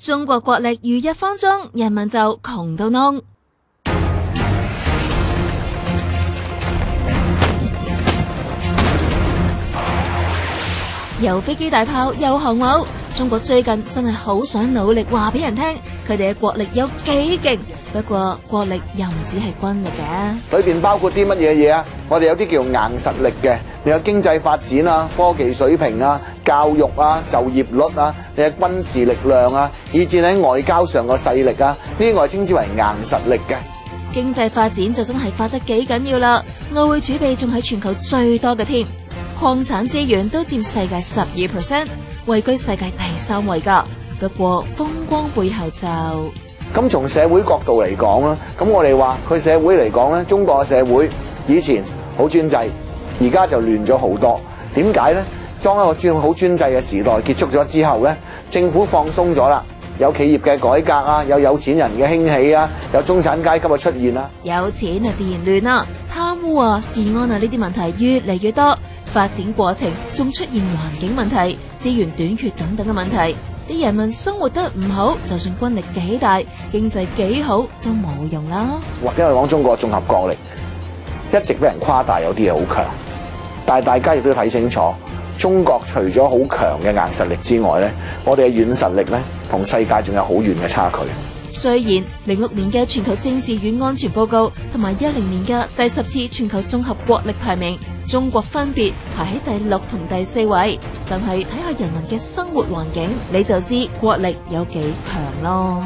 中國國力如日方中，人民就窮到燶。又飛機大炮又航母，中國最近真係好想努力話俾人聽，佢哋嘅國力有幾勁。不過國力又唔止係軍力嘅，裏邊包括啲乜嘢嘢啊？我哋有啲叫硬實力嘅，你有經濟發展啊、科技水平啊、教育啊、就業率啊，你嘅軍事力量啊，以至喺外交上個勢力啊，呢啲我稱之為硬實力嘅。經濟發展就真係發得幾緊要啦，外匯儲備仲係全球最多嘅添，礦產資源都佔世界12%，位居世界第3位噶。不過風光背後就咁從社會角度嚟講啦，咁我哋話佢社會嚟講咧，中國嘅社會以前好專制，而家就亂咗好多。點解咧？當一個好專制嘅時代結束咗之後咧，政府放鬆咗啦，有企業嘅改革啊，有錢人嘅興起啊，有中產階級嘅出現啦。有錢啊，自然亂啦，貪污啊、治安啊呢啲問題越嚟越多，發展過程仲出現環境問題、資源短缺等等嘅問題。啲人民生活得唔好，就算軍力幾大、經濟幾好都冇用啦。或者我講中國綜合國力一直俾人誇大，有啲嘢好強，但係大家亦都要睇清楚，中國除咗好強嘅硬實力之外咧，我哋嘅軟實力咧，同世界仲有好遠嘅差距。雖然06年嘅全球政治與安全報告同埋10年嘅第10次全球綜合國力排名，中國分別排喺第6同第4位，但係睇下人民嘅生活環境，你就知國力有幾強咯。